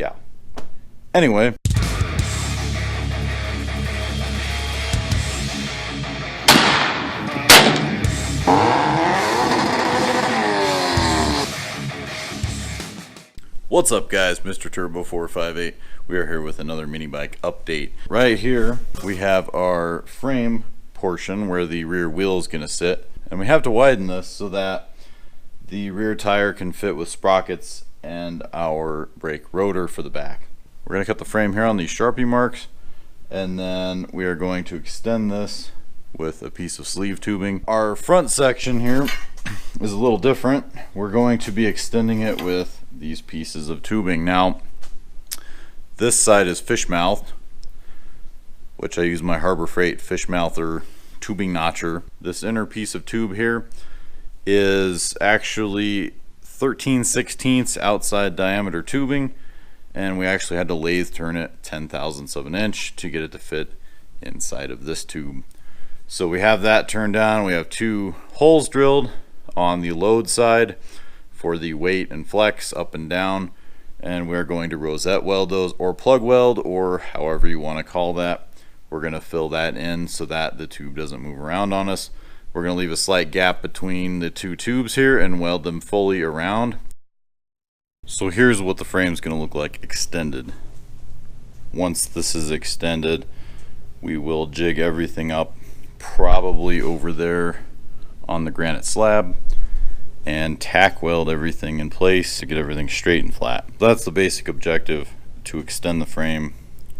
yeah. Anyway. What's up guys, Mr. Turbo 458. We are here with another mini bike update. Right here we have our frame portion where the rear wheel is going to sit, and we have to widen this so that the rear tire can fit with sprockets and our brake rotor for the back. We're going to cut the frame here on these Sharpie marks, and then we are going to extend this with a piece of sleeve tubing. Our front section here is a little different. We're going to be extending it with these pieces of tubing. Now this side is fish mouthed, which I use my Harbor Freight fish mouther tubing notcher. This inner piece of tube here is actually 13/16 outside diameter tubing, and we actually had to lathe turn it 10/1000ths of an inch to get it to fit inside of this tube. So we have that turned down. We have 2 holes drilled on the load side for the weight and flex up and down, and we're going to rosette weld those, or plug weld, or however you want to call that. We're going to fill that in so that the tube doesn't move around on us. We're going to leave a slight gap between the 2 tubes here and weld them fully around. So here's what the frame's going to look like extended. Once this is extended, we will jig everything up probably over there on the granite slab and tack weld everything in place to get everything straight and flat. That's the basic objective, to extend the frame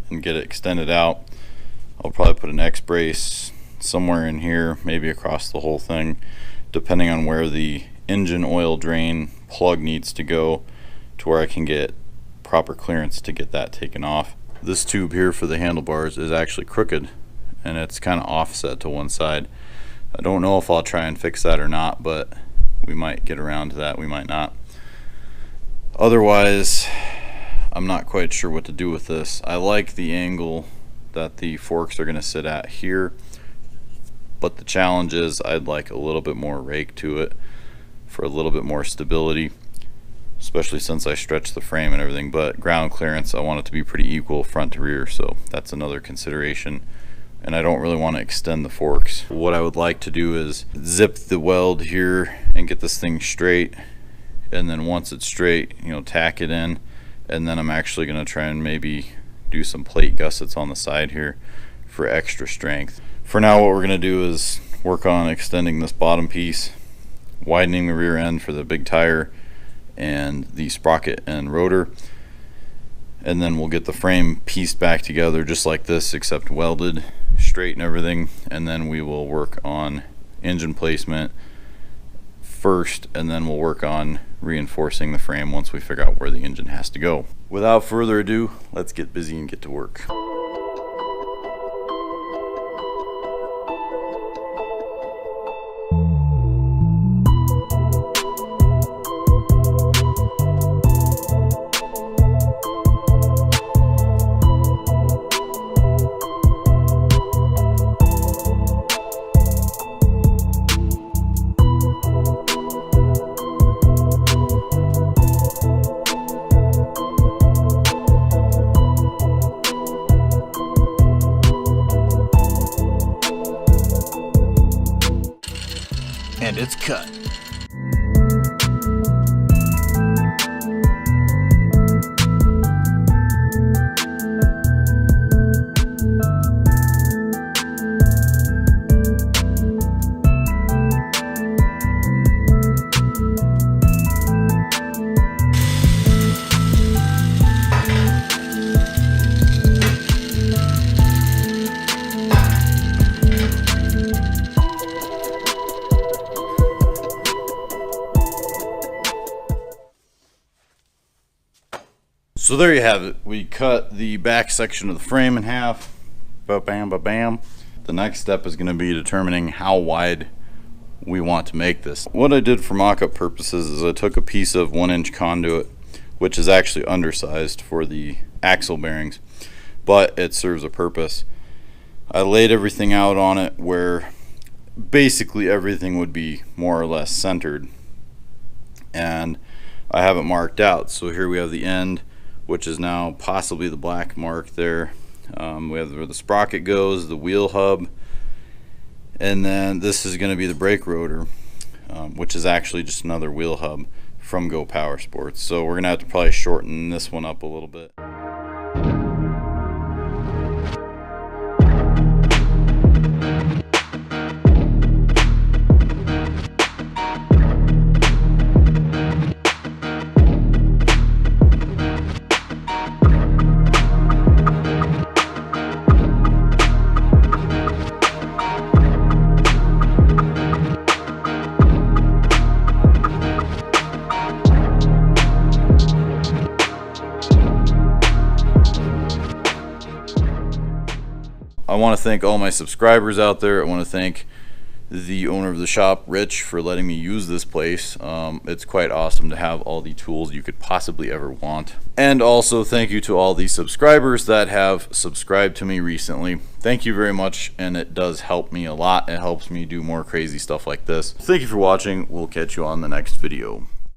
and get it extended out. I'll probably put an X brace somewhere in here, maybe across the whole thing, depending on where the engine oil drain plug needs to go, to where I can get proper clearance to get that taken off. This tube here for the handlebars is actually crooked, and it's kind of offset to one side. I don't know if I'll try and fix that or not, but we might get around to that, we might not. Otherwise, I'm not quite sure what to do with this. I like the angle that the forks are going to sit at here, but the challenge is I'd like a little bit more rake to it for a little bit more stability, especially since I stretch the frame and everything. But ground clearance, I want it to be pretty equal front to rear, so that's another consideration. And I don't really want to extend the forks. What I would like to do is zip the weld here and get this thing straight, and then once it's straight, you know, tack it in, and then I'm actually going to try and maybe do some plate gussets on the side here for extra strength. For now, what we're going to do is work on extending this bottom piece, widening the rear end for the big tire and the sprocket and rotor, and then we'll get the frame pieced back together just like this, except welded straight and everything, and then we will work on engine placement first, and then we'll work on reinforcing the frame once we figure out where the engine has to go. Without further ado, let's get busy and get to work. And it's cut. So there you have it. We cut the back section of the frame in half. Ba-bam, ba-bam. The next step is going to be determining how wide we want to make this. What I did for mock-up purposes is I took a piece of 1-inch conduit, which is actually undersized for the axle bearings, but it serves a purpose. I laid everything out on it where basically everything would be more or less centered, and I have it marked out. So here we have the end which is now possibly the black mark there. We have where the sprocket goes, the wheel hub, and then this is going to be the brake rotor, which is actually just another wheel hub from Go Power Sports. So we're going to have to probably shorten this one up a little bit. I want to thank all my subscribers out there. I want to thank the owner of the shop, Rich, for letting me use this place. It's quite awesome to have all the tools you could possibly ever want. And also thank you to all the subscribers that have subscribed to me recently. Thank you very much, and it does help me a lot. It helps me do more crazy stuff like this. Thank you for watching. We'll catch you on the next video.